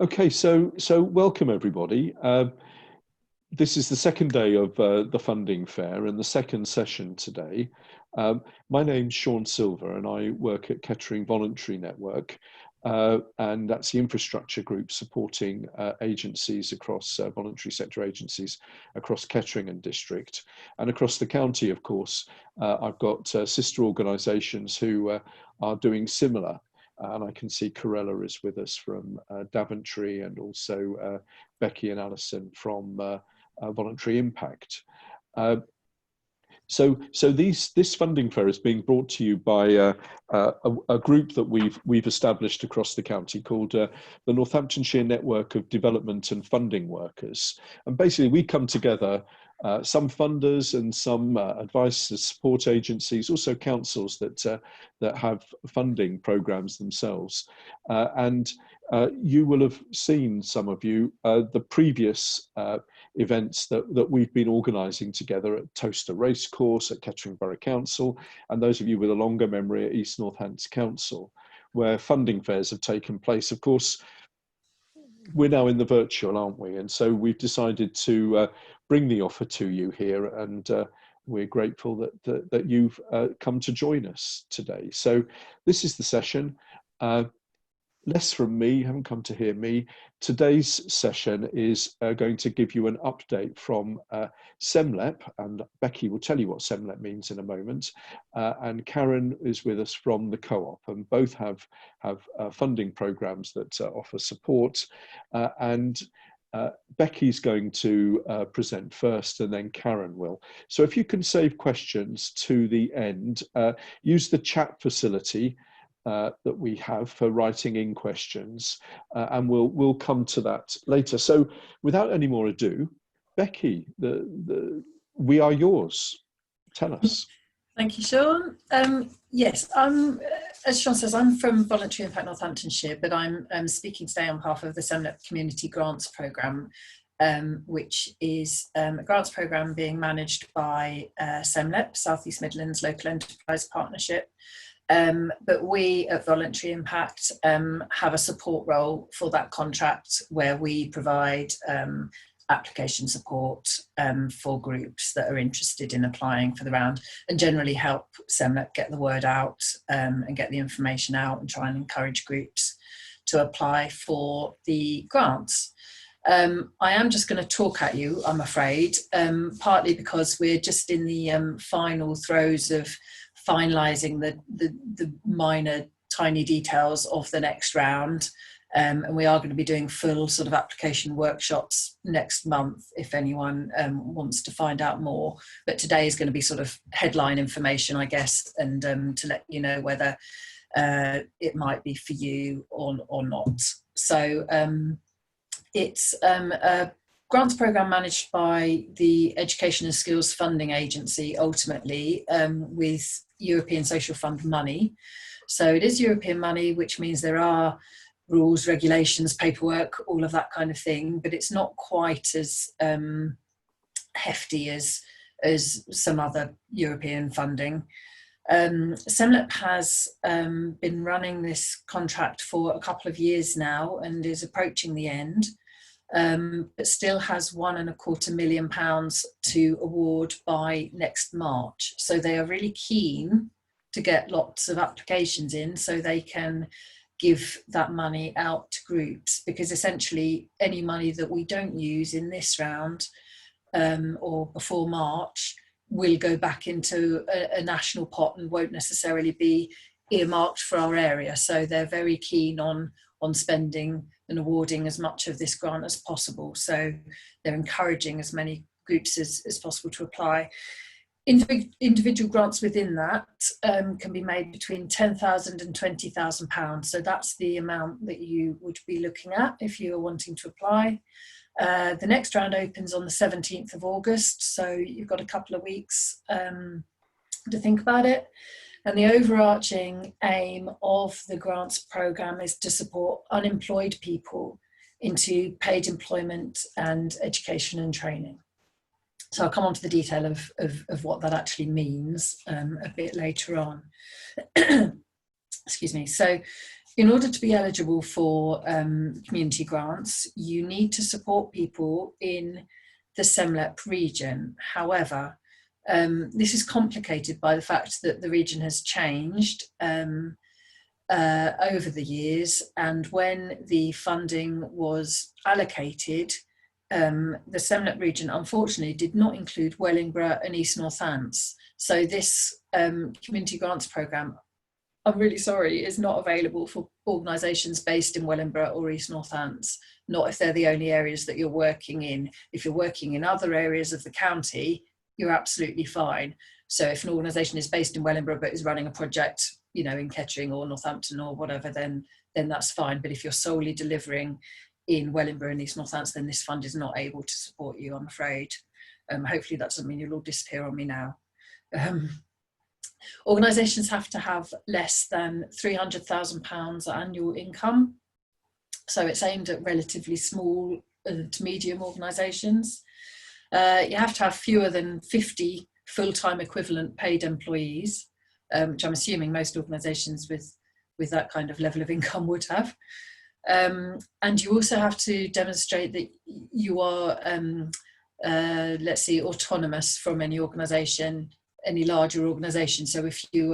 Okay, so welcome everybody. This is the second day of the funding fair and the second session today. My name's Sean Silver and I work at Kettering Voluntary Network, and that's the infrastructure group supporting agencies across voluntary sector agencies across Kettering and district and across the county. Of course, I've got sister organisations who are doing similar. And I can see Corella is with us from Daventry, and also Becky and Alison from Voluntary Impact. So this funding fair is being brought to you by a group that we've established across the county called the Northamptonshire Network of Development and Funding Workers. And basically we come together, some funders and some advice and support agencies, also councils that have funding programs themselves. You will have seen, some of you, the previous events that we've been organising together at Toaster Racecourse, at Kettering Borough Council, and those of you with a longer memory at East Northants Council, where funding fairs have taken place. Of course, we're now in the virtual, aren't we? And so we've decided to bring the offer to you here, and we're grateful that you've come to join us today. So this is the session. Less from me, you haven't come to hear me. Today's session is going to give you an update from Semlep, and Becky will tell you what Semlep means in a moment. And Karen is with us from the co-op, and both have funding programs that offer support. Becky's going to present first, and then Karen will. So if you can save questions to the end, use the chat facility that we have for writing in questions, and we'll come to that later. So without any more ado, Becky, we are yours. Tell us. Thank you, Sean. Yes, as Sean says, I'm from Voluntary Impact Northamptonshire, but I'm speaking today on behalf of the Semlep Community Grants Programme, which is a grants programme being managed by Semlep, South East Midlands Local Enterprise Partnership. But we at Voluntary Impact have a support role for that contract, where we provide application support for groups that are interested in applying for the round, and generally help Semlep get the word out and get the information out, and try and encourage groups to apply for the grants. I am just going to talk at you, I'm afraid, partly because we're just in the final throes of finalising the minor tiny details of the next round, and we are going to be doing full sort of application workshops next month if anyone wants to find out more. But today is going to be sort of headline information, I guess, and to let you know whether it might be for you or not. So it's a grants programme managed by the Education and Skills Funding Agency, ultimately, with European Social Fund money. So it is European money, which means there are rules, regulations, paperwork, all of that kind of thing, but it's not quite as hefty as some other European funding. Semlep has been running this contract for a couple of years now and is approaching the end. But still has £1.25 million to award by next March. So they are really keen to get lots of applications in so they can give that money out to groups, because essentially any money that we don't use in this round or before March will go back into a national pot and won't necessarily be earmarked for our area. So they're very keen on spending and awarding as much of this grant as possible. So they're encouraging as many groups as possible to apply. Individual grants within that can be made between £10,000 and £20,000. So that's the amount that you would be looking at if you are wanting to apply. The next round opens on the 17th of August. So you've got a couple of weeks to think about it. And the overarching aim of the grants programme is to support unemployed people into paid employment and education and training. So I'll come on to the detail of what that actually means a bit later on. Excuse me. So in order to be eligible for community grants, you need to support people in the Semlep region. However, this is complicated by the fact that the region has changed over the years, and when the funding was allocated, the Semlep region unfortunately did not include Wellingborough and East Northants. So this community grants programme, I'm really sorry, is not available for organisations based in Wellingborough or East Northants, not if they're the only areas that you're working in. If you're working in other areas of the county, you're absolutely fine. So if an organisation is based in Wellingborough but is running a project, you know, in Kettering or Northampton or whatever, then that's fine. But if you're solely delivering in Wellingborough and East Northants, then this fund is not able to support you, I'm afraid. Hopefully that doesn't mean you'll all disappear on me now. Organisations have to have less than £300,000 annual income. So it's aimed at relatively small to medium organisations. You have to have fewer than 50 full-time equivalent paid employees, which I'm assuming most organisations with that kind of level of income would have. And you also have to demonstrate that you are, let's say, autonomous from any organisation, any larger organisation. So if you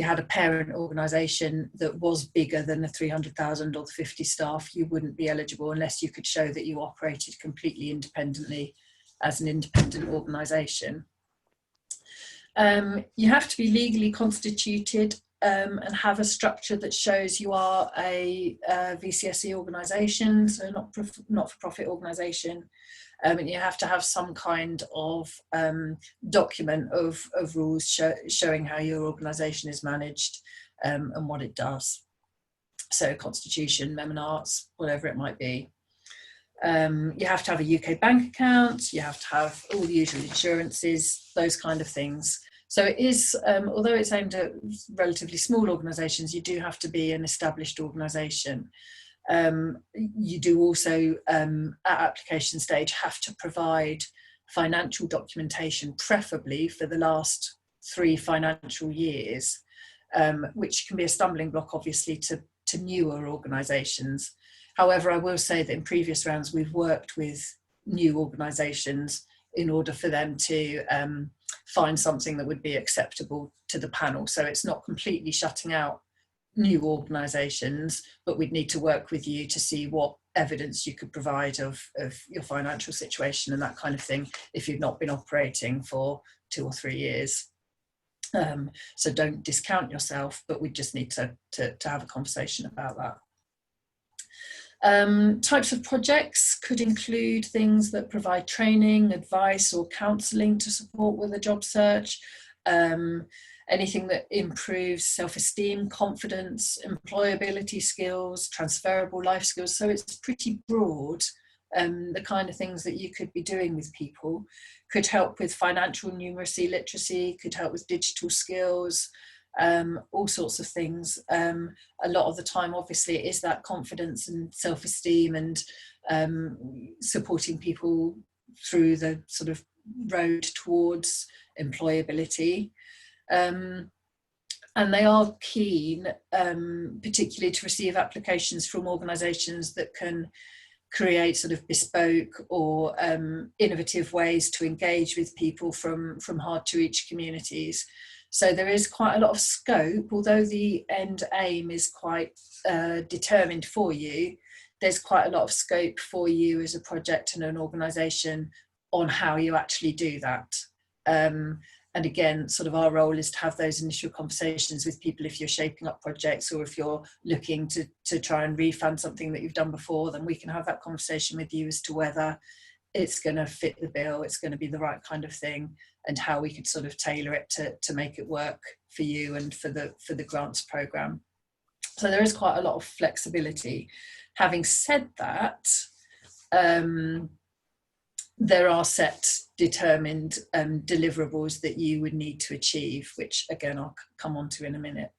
had a parent organisation that was bigger than the 300,000 or the 50 staff, you wouldn't be eligible unless you could show that you operated completely independently as an independent organisation. You have to be legally constituted and have a structure that shows you are a VCSE organisation, so not-for-profit organisation. And you have to have some kind of document of rules showing how your organisation is managed and what it does. So constitution, mem and arts, whatever it might be. You have to have a UK bank account, you have to have all the usual insurances, those kind of things. So it is, although it's aimed at relatively small organisations, you do have to be an established organisation. You do also, at application stage, have to provide financial documentation, preferably for the last 3 financial years, which can be a stumbling block, obviously, to newer organisations. However, I will say that in previous rounds, we've worked with new organisations in order for them to find something that would be acceptable to the panel. So it's not completely shutting out new organisations, but we'd need to work with you to see what evidence you could provide of your financial situation and that kind of thing if you've not been operating for 2 or 3 years. So don't discount yourself, but we just need to have a conversation about that. Types of projects could include things that provide training, advice or counselling to support with a job search, anything that improves self-esteem, confidence, employability skills, transferable life skills. So it's pretty broad, the kind of things that you could be doing with people. Could help with financial numeracy literacy, could help with digital skills, all sorts of things. A lot of the time, obviously, it is that confidence and self-esteem and supporting people through the sort of road towards employability. And they are keen, particularly to receive applications from organisations that can create sort of bespoke or innovative ways to engage with people from hard to reach communities. So there is quite a lot of scope, although the end aim is quite determined for you, there's quite a lot of scope for you as a project and an organisation on how you actually do that. And again, sort of our role is to have those initial conversations with people if you're shaping up projects or if you're looking to try and refund something that you've done before, then we can have that conversation with you as to whether it's going to fit the bill, it's going to be the right kind of thing, and how we could sort of tailor it to make it work for you and for the grants programme. So there is quite a lot of flexibility. Having said that, there are set determined deliverables that you would need to achieve, which again I'll come on to in a minute.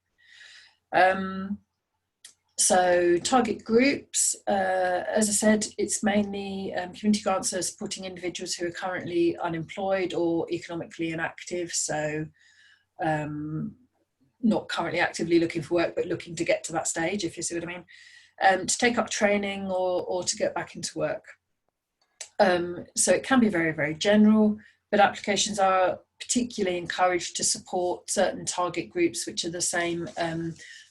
So target groups, as I said, it's mainly community grants are supporting individuals who are currently unemployed or economically inactive. So not currently actively looking for work, but looking to get to that stage, if you see what I mean, to take up training or to get back into work. So it can be very, very general, but applications are particularly encouraged to support certain target groups, which are the same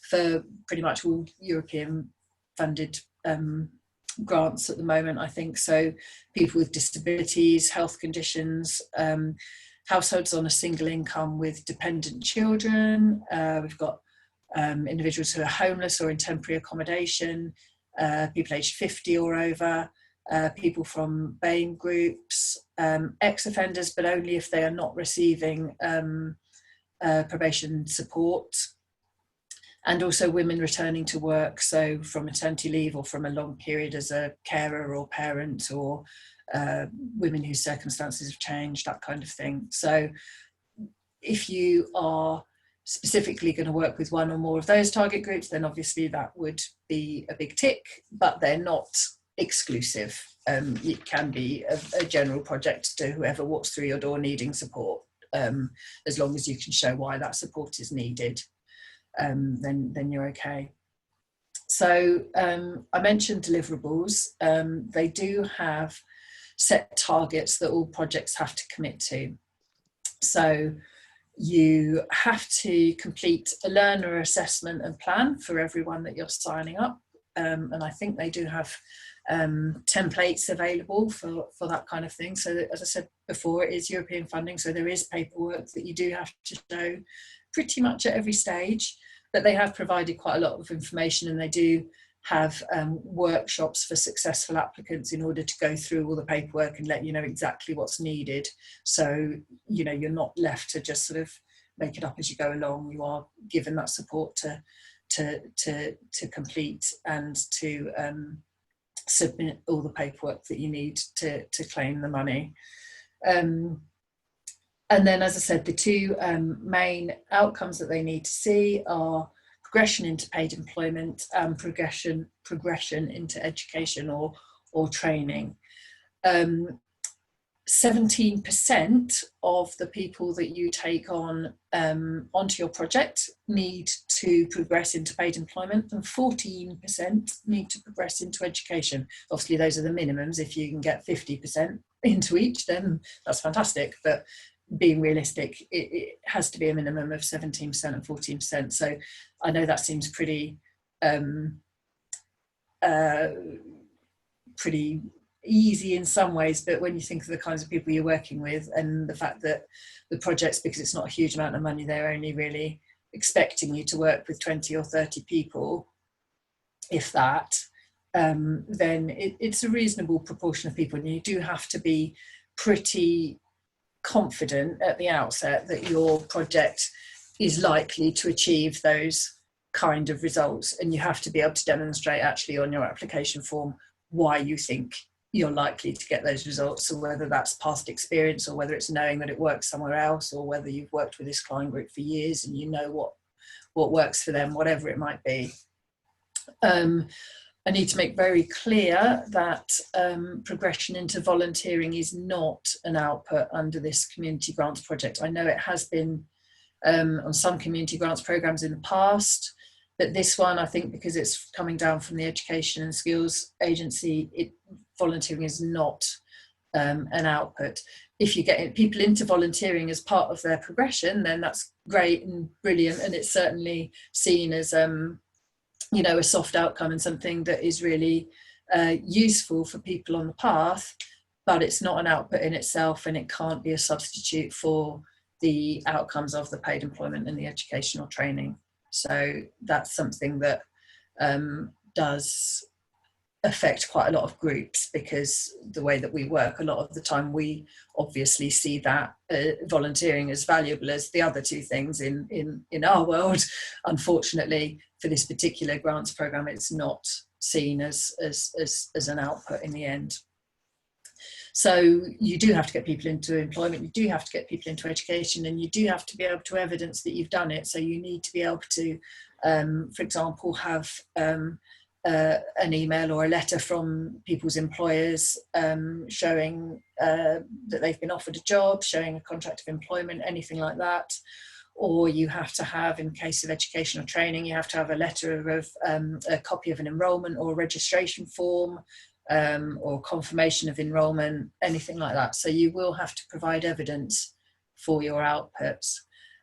for pretty much all European funded grants at the moment, I think. So people with disabilities, health conditions, households on a single income with dependent children. We've got individuals who are homeless or in temporary accommodation, people aged 50 or over, people from BAME groups, ex-offenders, but only if they are not receiving probation support, and also women returning to work, so from maternity leave or from a long period as a carer or parent, or women whose circumstances have changed, that kind of thing. So if you are specifically going to work with one or more of those target groups, then obviously that would be a big tick, but they're not exclusive. It can be a general project to whoever walks through your door needing support, as long as you can show why that support is needed, then you're okay. So I mentioned deliverables. They do have set targets that all projects have to commit to. So you have to complete a learner assessment and plan for everyone that you're signing up. And I think they do have templates available for that kind of thing. So that, as I said before, it is European funding, so there is paperwork that you do have to show pretty much at every stage, but they have provided quite a lot of information, and they do have workshops for successful applicants in order to go through all the paperwork and let you know exactly what's needed. So, you know, you're not left to just sort of make it up as you go along. You are given that support to complete and to submit all the paperwork that you need to claim the money. And then, as I said, the two main outcomes that they need to see are progression into paid employment and progression into education or training. 17% of the people that you take on onto your project need to progress into paid employment, and 14% need to progress into education. Obviously, those are the minimums. If you can get 50% into each, then that's fantastic. But being realistic, it has to be a minimum of 17% and 14%. So I know that seems pretty pretty easy in some ways, but when you think of the kinds of people you're working with and the fact that the projects, because it's not a huge amount of money, they're only really expecting you to work with 20 or 30 people, if that, then it's a reasonable proportion of people, and you do have to be pretty confident at the outset that your project is likely to achieve those kind of results, and you have to be able to demonstrate actually on your application form why you think you're likely to get those results. So whether that's past experience, or whether it's knowing that it works somewhere else, or whether you've worked with this client group for years and you know what works for them, whatever it might be. I need to make very clear that progression into volunteering is not an output under this community grants project. I know it has been on some community grants programs in the past, but this one, I think, because it's coming down from the Education and Skills Agency, volunteering is not an output. If you get people into volunteering as part of their progression, then that's great and brilliant, and it's certainly seen as you know, a soft outcome and something that is really useful for people on the path, but it's not an output in itself, and it can't be a substitute for the outcomes of the paid employment and the educational training. So that's something that does affect quite a lot of groups, because the way that we work, a lot of the time we obviously see that volunteering as valuable as the other two things in our world. Unfortunately, for this particular grants program, it's not seen as an output in the end. So you do have to get people into employment, you do have to get people into education, and you do have to be able to evidence that you've done it. So you need to be able to, for example, have an email or a letter from people's employers showing that they've been offered a job, showing a contract of employment, anything like that. or you have to have, in case of educational training, you have to have a letter of a copy of an enrolment or registration form, or confirmation of enrolment, anything like that. So you will have to provide evidence for your outputs,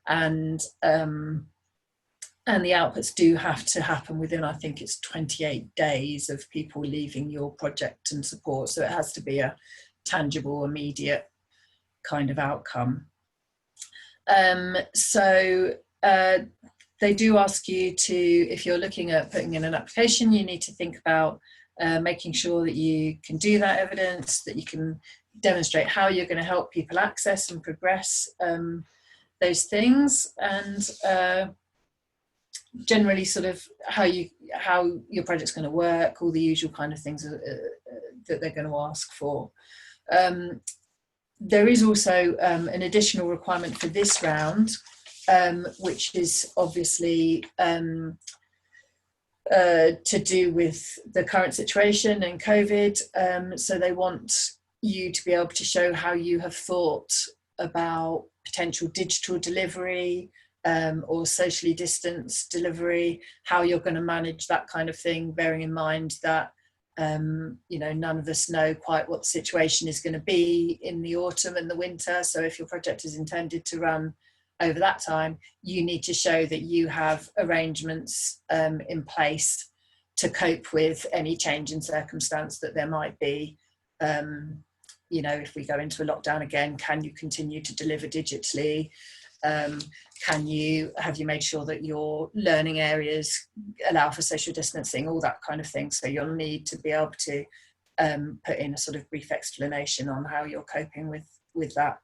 and the outputs do have to happen within, I think it's 28 days of people leaving your project and support. So it has to be a tangible, immediate kind of outcome. They do ask you to, if you're looking at putting in an application, you need to think about making sure that you can do that evidence, that you can demonstrate how you're going to help people access and progress those things, and generally sort of how your project's going to work, all the usual kind of things that they're going to ask for. There is also an additional requirement for this round, which is obviously to do with the current situation and COVID. So they want you to be able to show how you have thought about potential digital delivery or socially distanced delivery, how you're going to manage that kind of thing, bearing in mind that none of us know quite what the situation is going to be in the autumn and the winter. So if your project is intended to run over that time, you need to show that you have arrangements in place to cope with any change in circumstance that there might be. If we go into a lockdown again, can you continue to deliver digitally? Have you made sure that your learning areas allow for social distancing, all that kind of thing. So you'll need to be able to put in a sort of brief explanation on how you're coping with that.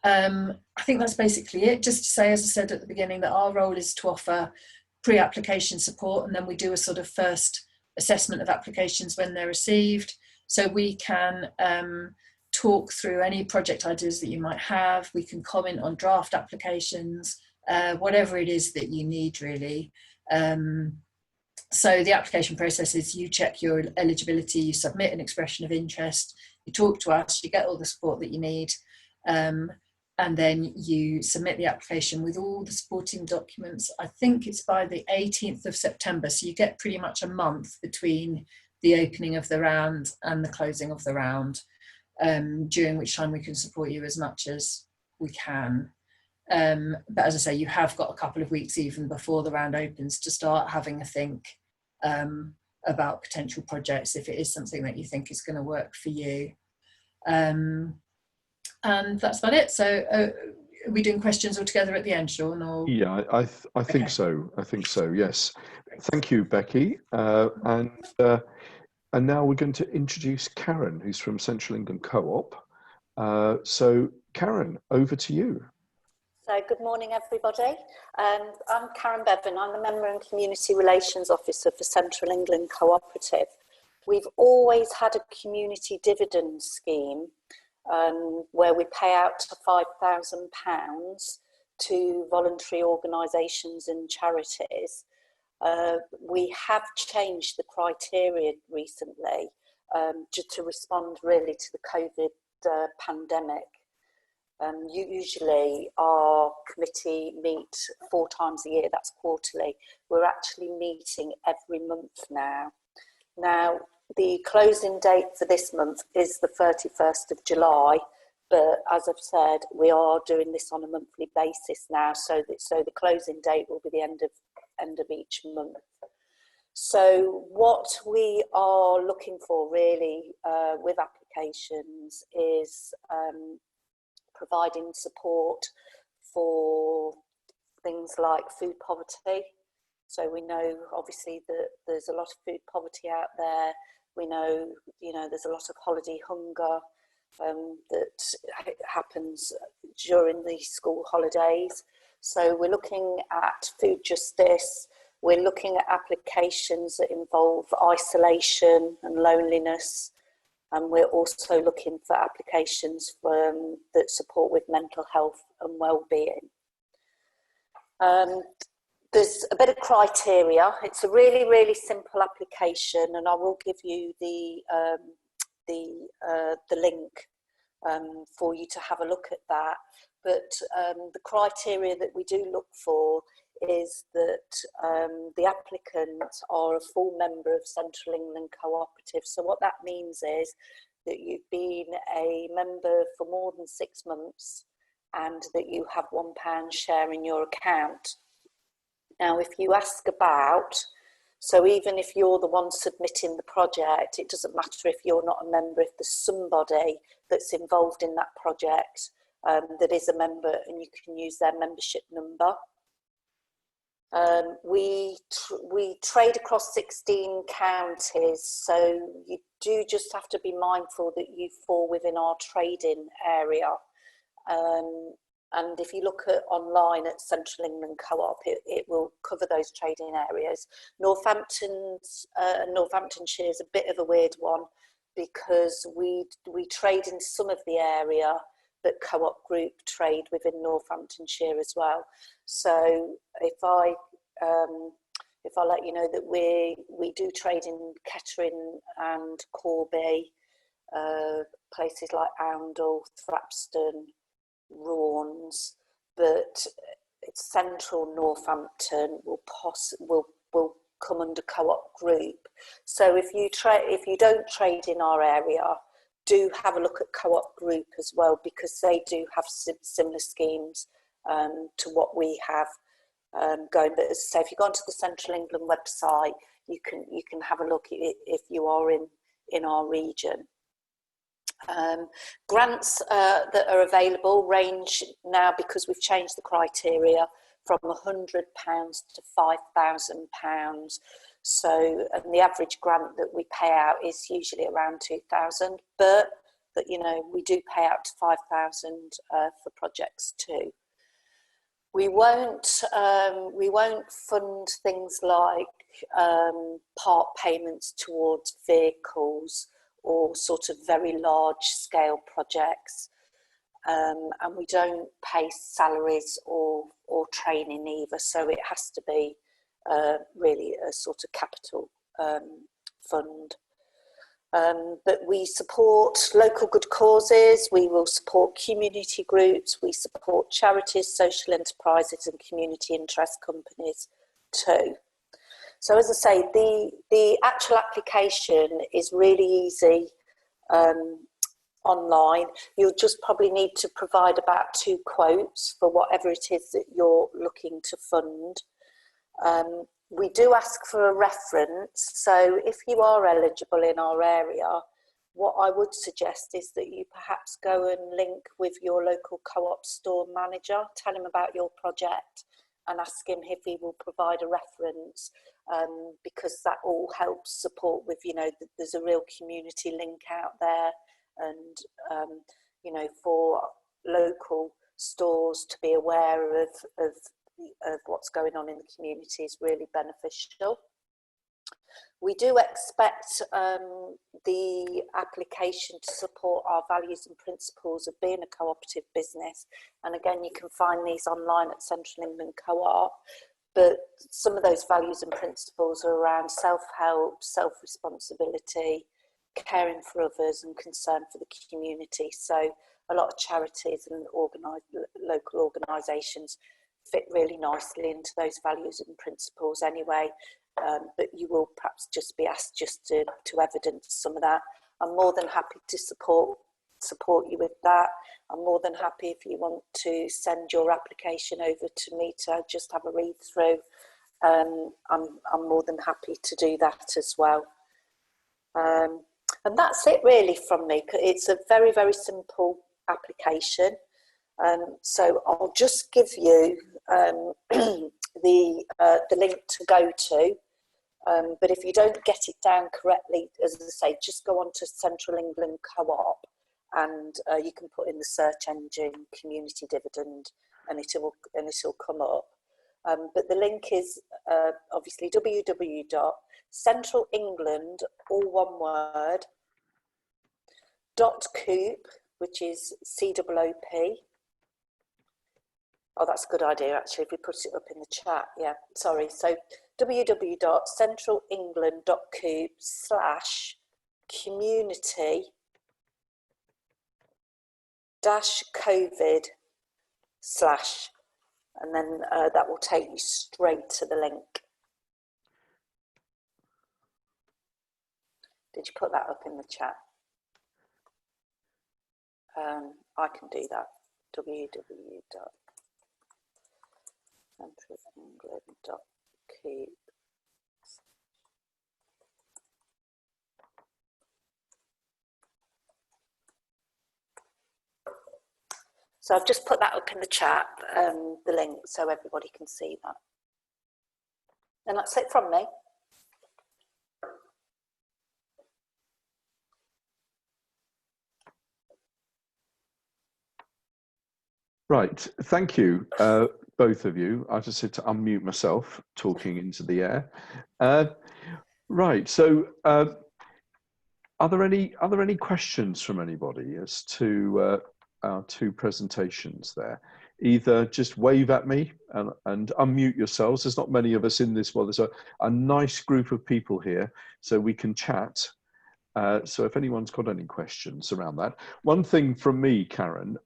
I think that's basically it. Just to say, as I said at the beginning, that our role is to offer pre-application support, and then we do a sort of first assessment of applications when they're received. So we can talk through any project ideas that you might have. We can comment on draft applications, whatever it is that you need, really. So the application process is you check your eligibility, you submit an expression of interest, you talk to us, you get all the support that you need, and then you submit the application with all the supporting documents. I think it's by the 18th of September, so you get pretty much a month between the opening of the round and the closing of the round, during which time we can support you as much as we can. But as I say, you have got a couple of weeks even before the round opens to start having a think about potential projects, if it is something that you think is going to work for you. And that's about it. So are we doing questions all together at the end, Sean? Or? Yeah, I think so. I think so, yes. Thank you, Becky. And now we're going to introduce Karen, who's from Central England Co-op. So Karen, over to you. So good morning, everybody. I'm Karen Bevan. I'm the Member and Community Relations Officer for Central England Cooperative. We've always had a community dividend scheme where we pay out to £5,000 to voluntary organisations and charities. We have changed the criteria recently just to respond really to the COVID pandemic. Usually our committee meet 4 times a year, that's quarterly. We're actually meeting every month now. Now, the closing date for this month is the 31st of July, but as I've said, we are doing this on a monthly basis now, so the closing date will be the end of each month. So what we are looking for really with applications is providing support for things like food poverty. So we know obviously that there's a lot of food poverty out there. We know, there's a lot of holiday hunger that happens during the school holidays. So we're looking at food justice. We're looking at applications that involve isolation and loneliness. And we're also looking for applications that support with mental health and well-being. There's a bit of criteria. It's a really, really simple application, and I will give you the link for you to have a look at that. But the criteria that we do look for is that the applicant are a full member of Central England Cooperative. So what that means is that you've been a member for more than 6 months and that you have £1 share in your account. Now, if you ask about, so even if you're the one submitting the project, it doesn't matter if you're not a member, if there's somebody that's involved in that project that is a member, and you can use their membership number. We trade across 16 counties, so you do just have to be mindful that you fall within our trading area. And if you look at online at Central England Co-op, it will cover those trading areas. Northamptonshire is a bit of a weird one because we trade in some of the area, but Co-op Group trade within Northamptonshire as well. So if I let you know that we do trade in Kettering and Corby, places like Oundle, Thrapston, Raunds, but central Northampton will come under Co-op Group. So if you don't trade in our area, do have a look at Co-op Group as well, because they do have similar schemes to what we have going. But as I say, if you go onto the Central England website, you can have a look if you are in our region. Grants that are available range now, because we've changed the criteria, from £100 to £5,000. So, and the average grant that we pay out is usually around 2,000, but you know, we do pay out to 5,000 for projects too. We won't fund things like part payments towards vehicles or sort of very large scale projects, and we don't pay salaries or training either, so it has to be really a sort of capital fund. But we support local good causes, we will support community groups, we support charities, social enterprises and community interest companies too. So as I say, the actual application is really easy online. You'll just probably need to provide about 2 quotes for whatever it is that you're looking to fund. We do ask for a reference, so if you are eligible in our area, what I would suggest is that you perhaps go and link with your local co-op store manager, tell him about your project and ask him if he will provide a reference, because that all helps support with, you know, there's a real community link out there, and you know, for local stores to be aware of what's going on in the community is really beneficial. We do expect the application to support our values and principles of being a cooperative business, and again, you can find these online at Central England Co-op, but some of those values and principles are around self-help, self-responsibility, caring for others and concern for the community. So a lot of charities and local organisations fit really nicely into those values and principles anyway, but you will perhaps just be asked just to evidence some of that. I'm more than happy to support you with that. I'm more than happy if you want to send your application over to me to just have a read through. I'm more than happy to do that as well. And that's it really from me. It's a very, very simple application. So I'll just give you the link to go to, but if you don't get it down correctly, as I say, just go on to Central England Co-op and you can put in the search engine community dividend and it'll come up. But the link is obviously www.centralengland, all one word, .coop, which is COOP. Oh, that's a good idea, actually, if we put it up in the chat. Yeah, sorry. So www.centralengland.coop/community covid/, and then that will take you straight to the link. Did you put that up in the chat? I can do that. www.centralengland.keep. So I've just put that up in the chat, the link, so everybody can see that. And that's it from me. Right, thank you, both of you. I just had to unmute myself, talking into the air. Right, so are there any questions from anybody as to our two presentations there? Either just wave at me and unmute yourselves. There's not many of us in this. Well, there's a nice group of people here, so we can chat. So if anyone's got any questions around that. One thing from me, Karen,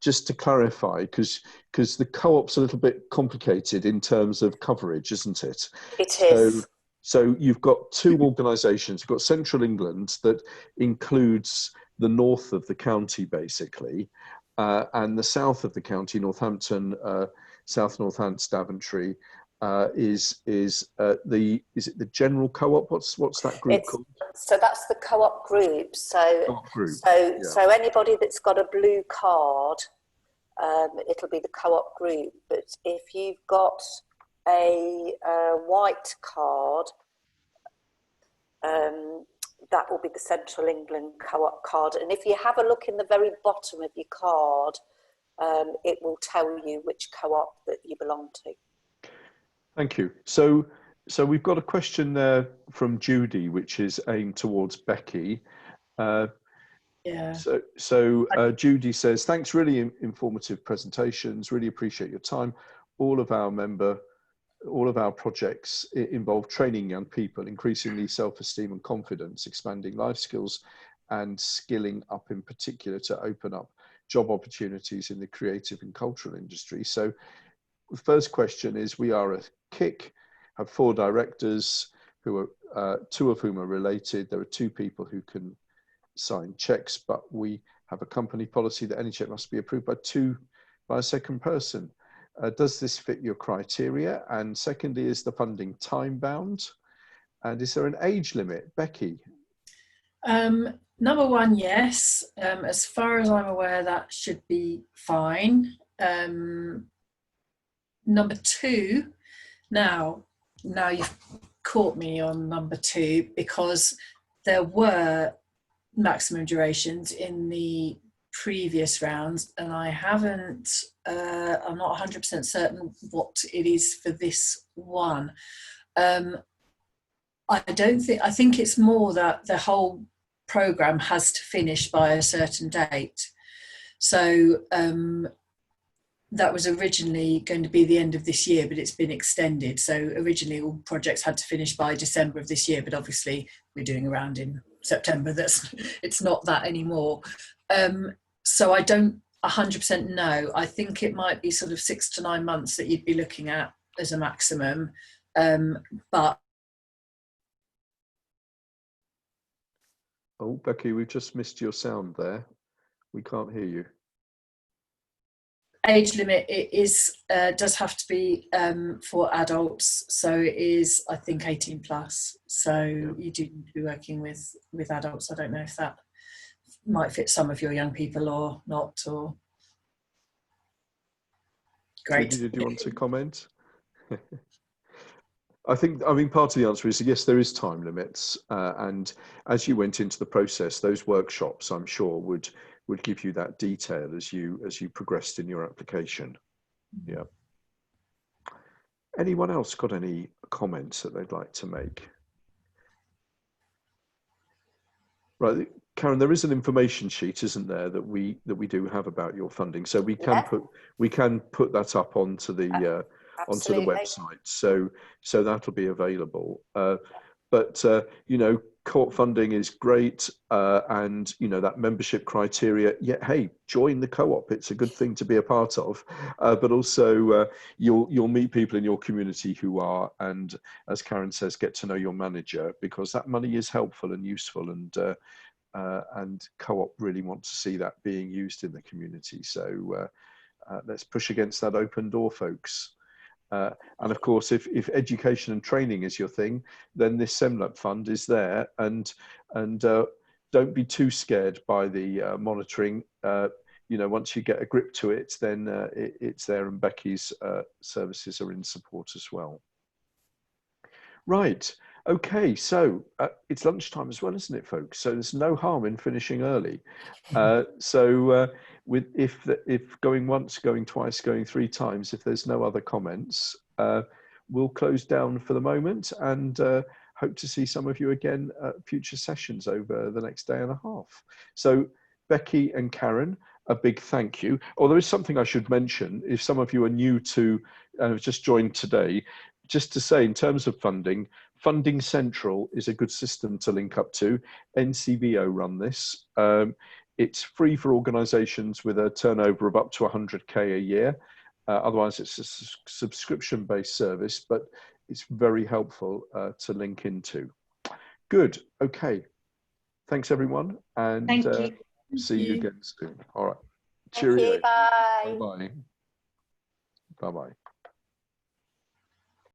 just to clarify, because the co-op's a little bit complicated in terms of coverage, isn't it? It is. So you've got two organisations. You've got Central England that includes the north of the county, basically, and the south of the county, Northampton, South Northants, Daventry, is it the general co-op? What's that group called? So that's the co-op group. So co-op group. So anybody that's got a blue card, it'll be the co-op group. But if you've got a white card, that will be the Central England co-op card. And if you have a look in the very bottom of your card, it will tell you which co-op that you belong to. Thank you. So we've got a question there from Judy, which is aimed towards Becky. Yeah. So Judy says, thanks, really informative presentations. Really appreciate your time. All of our projects involve training young people, increasingly self-esteem and confidence, expanding life skills and skilling up in particular to open up job opportunities in the creative and cultural industry. So the first question is, we are a KIC, have 4 directors who are, 2 of whom are related. There are 2 people who can sign checks, but we have a company policy that any check must be approved by a second person. Does this fit your criteria? And secondly, is the funding time bound? And is there an age limit? Becky? Number one, yes. As far as I'm aware, that should be fine. Number 2, now you've caught me on number 2, because there were maximum durations in the previous rounds, and I haven't, I'm not 100% certain what it is for this one. I think it's more that the whole programme has to finish by a certain date. So that was originally going to be the end of this year, but it's been extended. So originally all projects had to finish by December of this year, but obviously we're doing a round in September. It's not that anymore. So I don't 100% know. I think it might be sort of 6 to 9 months that you'd be looking at as a maximum. But oh, Becky, we've just missed your sound there. We can't hear you. Age limit, it is does have to be for adults, so it is, I think, 18 plus. So you do need to be working with adults. I don't know if that might fit some of your young people or not. Or great. Judy, did you want to comment? I mean, part of the answer is yes, there is time limits, and as you went into the process, those workshops, I'm sure, would give you that detail as you progressed in your application. Yeah. Anyone else got any comments that they'd like to make? Right, Karen, there is an information sheet, isn't there, that we do have about your funding, so we can put that up onto the website, so that'll be available. But you know, co-op funding is great, and you know that membership criteria. Yeah, hey, join the co-op. It's a good thing to be a part of, but also you'll meet people in your community who are, and as Karen says, get to know your manager, because that money is helpful and useful, and co-op really want to see that being used in the community. So let's push against that open door, folks. And of course, if education and training is your thing, then this Semlep fund is there, and don't be too scared by the monitoring. You know, once you get a grip to it, then it's there, and Becky's services are in support as well. Right. Okay, so it's lunchtime as well, isn't it, folks? So there's no harm in finishing early. If going once, going twice, going three times, if there's no other comments, we'll close down for the moment, and hope to see some of you again at future sessions over the next day and a half. So Becky and Karen, a big thank you. Oh, there is something I should mention. If some of you are new to, just joined today, just to say, in terms of funding, Funding Central is a good system to link up to. NCVO run this. It's free for organisations with a turnover of up to 100k a year. Otherwise, it's a subscription-based service, but it's very helpful to link into. Good. Okay. Thanks, everyone, and see you again soon. All right. Cheerio. Thank you. Bye. Bye-bye. Bye-bye.